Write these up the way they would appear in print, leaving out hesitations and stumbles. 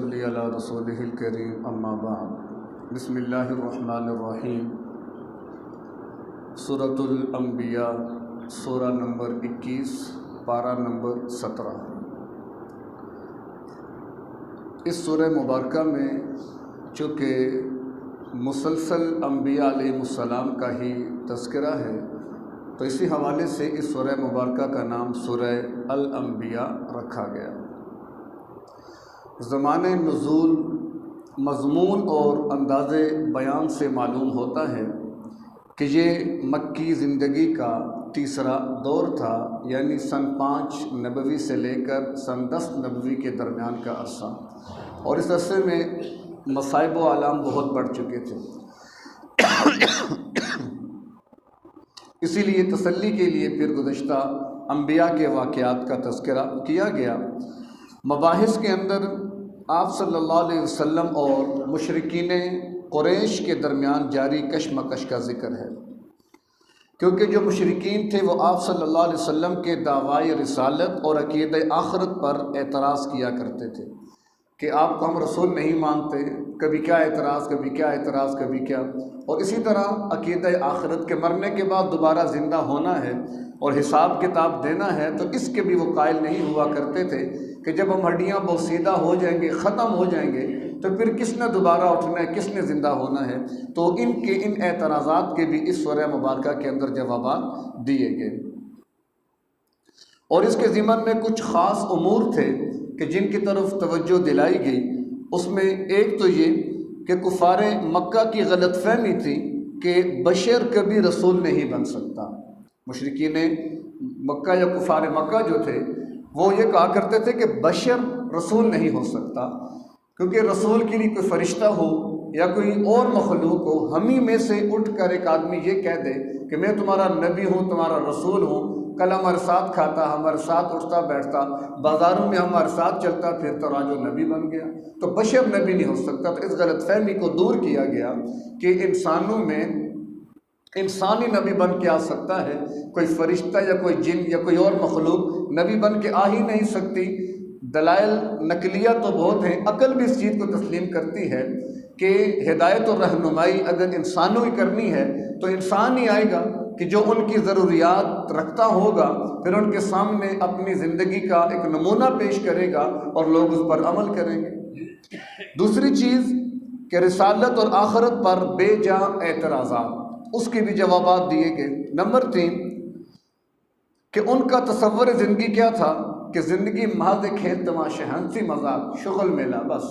صلی علی رسولہ الکریم اما بعد بسم اللہ الرحمن الرحیم سورۃ الانبیاء سورہ نمبر 21 پارہ نمبر 17۔ اس سورہ مبارکہ میں چونکہ مسلسل انبیاء علیہ السلام کا ہی تذکرہ ہے تو اسی حوالے سے اس سورہ مبارکہ کا نام سورہ الانبیاء رکھا گیا۔ زمانہ نزول، مضمون اور انداز بیان سے معلوم ہوتا ہے کہ یہ مکی زندگی کا تیسرا دور تھا، یعنی سن 5 نبوی سے لے کر سن 10 نبوی کے درمیان کا عرصہ، اور اس عرصے میں مصائب و آلام بہت بڑھ چکے تھے۔ اسی لیے تسلی کے لیے پھر گزشتہ انبیاء کے واقعات کا تذکرہ کیا گیا۔ مباحث کے اندر آپ صلی اللہ علیہ وسلم اور مشرکین قریش کے درمیان جاری کشمکش کا ذکر ہے، کیونکہ جو مشرکین تھے وہ آپ صلی اللہ علیہ وسلم کے دعوی رسالت اور عقیدہ آخرت پر اعتراض کیا کرتے تھے کہ آپ کو ہم رسول نہیں مانتے، کبھی کیا اعتراض، کبھی کیا اعتراض، کبھی کیا۔ اور اسی طرح عقیدہ آخرت کے مرنے کے بعد دوبارہ زندہ ہونا ہے اور حساب کتاب دینا ہے، تو اس کے بھی وہ قائل نہیں ہوا کرتے تھے کہ جب ہم ہڈیاں بوسیدہ ہو جائیں گے، ختم ہو جائیں گے، تو پھر کس نے دوبارہ اٹھنا ہے، کس نے زندہ ہونا ہے۔ تو ان اعتراضات کے بھی اس سورہ مبارکہ کے اندر جوابات دیے گئے، اور اس کے ضمن میں کچھ خاص امور تھے کہ جن کی طرف توجہ دلائی گئی۔ اس میں ایک تو یہ کہ کفار مکہ کی غلط فہمی تھی کہ بشر کبھی رسول نہیں بن سکتا۔ مشرکین مکہ یا کفار مکہ جو تھے وہ یہ کہا کرتے تھے کہ بشر رسول نہیں ہو سکتا، کیونکہ رسول کے لیے کوئی فرشتہ ہو یا کوئی اور مخلوق ہو، ہم ہی میں سے اٹھ کر ایک آدمی یہ کہہ دے کہ میں تمہارا نبی ہوں، تمہارا رسول ہوں، کل ہمارے ساتھ کھاتا، ہمارے ساتھ اٹھتا بیٹھتا، بازاروں میں ہمارے ساتھ چلتا پھرتا، اور آج وہ نبی بن گیا، تو بشر نبی نہیں ہو سکتا۔ تو اس غلط فہمی کو دور کیا گیا کہ انسانوں میں انسانی نبی بن کے آ سکتا ہے، کوئی فرشتہ یا کوئی جن یا کوئی اور مخلوق نبی بن کے آ ہی نہیں سکتی۔ دلائل نقلیہ تو بہت ہیں، عقل بھی اس چیز کو تسلیم کرتی ہے کہ ہدایت و رہنمائی اگر انسانوں ہی کرنی ہے تو انسان ہی آئے گا کہ جو ان کی ضروریات رکھتا ہوگا، پھر ان کے سامنے اپنی زندگی کا ایک نمونہ پیش کرے گا اور لوگ اس پر عمل کریں گے۔ دوسری چیز کہ رسالت اور آخرت پر بے جا اعتراضات، اس کے بھی جوابات دیے گئے۔ نمبر 3 کہ ان کا تصور زندگی کیا تھا کہ زندگی محض کھیل تماشے، ہنسی مذاق، شغل میلہ، بس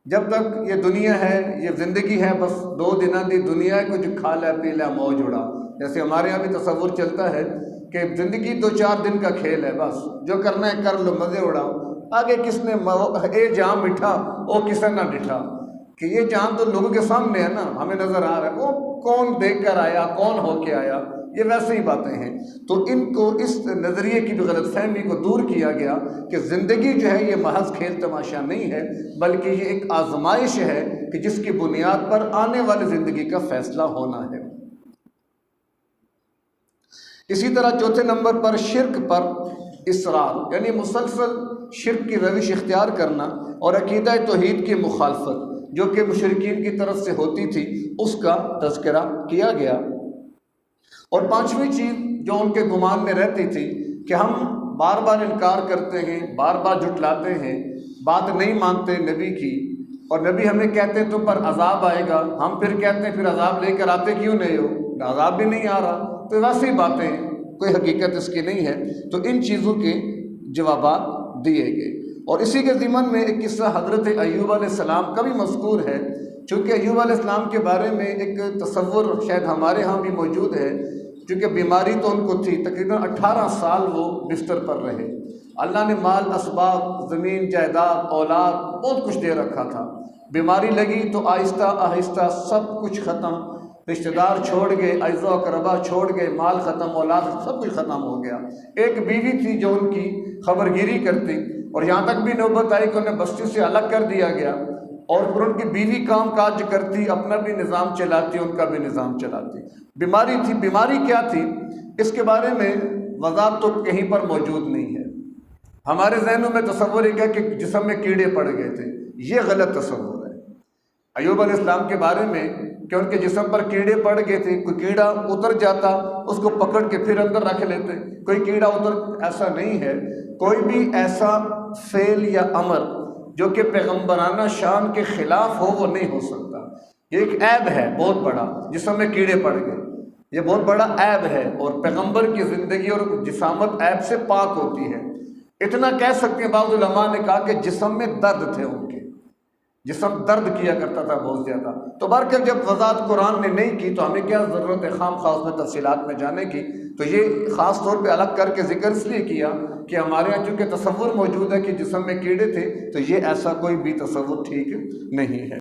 جب تک یہ دنیا ہے، یہ زندگی ہے، بس 2 دنوں دی دنیا ہے، کچھ کھا لے پی لے موج اڑا۔ جیسے ہمارے یہاں بھی تصور چلتا ہے کہ زندگی 2-4 دن کا کھیل ہے، بس جو کرنا ہے کر لو، مزے اڑاؤ، آگے کس نے اے جام مٹھا او کسے نہ ڈٹھا، کہ یہ جان تو لوگوں کے سامنے ہے نا، ہمیں نظر آ رہا ہے، وہ کون دیکھ کر آیا، کون ہو کے آیا، یہ ویسے ہی باتیں ہیں۔ تو ان کو اس نظریے کی بھی غلط فہمی کو دور کیا گیا کہ زندگی جو ہے یہ محض کھیل تماشا نہیں ہے، بلکہ یہ ایک آزمائش ہے کہ جس کی بنیاد پر آنے والی زندگی کا فیصلہ ہونا ہے۔ اسی طرح چوتھے نمبر پر شرک پر اصرار، یعنی مسلسل شرک کی روش اختیار کرنا اور عقیدہ توحید کی مخالفت جو کہ مشرکین کی طرف سے ہوتی تھی، اس کا تذکرہ کیا گیا۔ اور 5ویں چیز جو ان کے گمان میں رہتی تھی کہ ہم بار بار انکار کرتے ہیں، بار بار جھٹلاتے ہیں، بات نہیں مانتے نبی کی، اور نبی ہمیں کہتے ہیں تم پر عذاب آئے گا، ہم پھر کہتے ہیں پھر عذاب لے کر آتے کیوں نہیں ہو، عذاب بھی نہیں آ رہا، تو ویسی باتیں ہیں، کوئی حقیقت اس کی نہیں ہے۔ تو ان چیزوں کے جوابات دیے گئے۔ اور اسی کے ضمن میں ایک قصہ حضرت ایوب علیہ السلام کا بھی مذکور ہے، چونکہ ایوب علیہ السلام کے بارے میں ایک تصور شاید ہمارے ہاں بھی موجود ہے، چونکہ بیماری تو ان کو تھی، تقریباً 18 سال وہ بستر پر رہے۔ اللہ نے مال اسباب، زمین جائیداد، اولاد بہت کچھ دے رکھا تھا، بیماری لگی تو آہستہ آہستہ سب کچھ ختم، رشتہ دار چھوڑ گئے، اعزا و اقربا چھوڑ گئے، مال ختم، اولاد سب کچھ ختم ہو گیا۔ ایک بیوی تھی جو ان کی خبر گیری کرتی، اور یہاں تک بھی نوبت آئی کہ انہیں بستی سے الگ کر دیا گیا، اور پھر ان کی بیوی کام کاج کرتی، اپنا بھی نظام چلاتی، ان کا بھی نظام چلاتی۔ بیماری تھی، بیماری کیا تھی اس کے بارے میں وضاحت تو کہیں پر موجود نہیں ہے۔ ہمارے ذہنوں میں تصور ہے کہ جسم میں کیڑے پڑ گئے تھے، یہ غلط تصور ہے۔ ایوب علیہ السلام کے بارے میں کہ ان کے جسم پر کیڑے پڑ گئے تھے، کوئی کیڑا اتر جاتا اس کو پکڑ کے پھر اندر رکھ لیتے، کوئی کیڑا ایسا نہیں ہے۔ کوئی بھی ایسا فعل یا امر جو کہ پیغمبرانہ شان کے خلاف ہو وہ نہیں ہو سکتا۔ یہ ایک عیب ہے بہت بڑا، جسم میں کیڑے پڑ گئے، یہ بہت بڑا عیب ہے، اور پیغمبر کی زندگی اور جسامت عیب سے پاک ہوتی ہے۔ اتنا کہہ سکتے ہیں، بعض علماء نے کہا کہ جسم میں درد تھے، ان کے جسم درد کیا کرتا تھا بہت زیادہ۔ تو بہرکیف جب وضاحت قرآن نے نہیں کی تو ہمیں کیا ضرورت ہے خام خاص میں تفصیلات میں جانے کی۔ تو یہ خاص طور پہ الگ کر کے ذکر اس لیے کیا کہ ہمارے یہاں چونکہ تصور موجود ہے کہ جسم میں کیڑے تھے، تو یہ ایسا کوئی بھی تصور ٹھیک نہیں ہے۔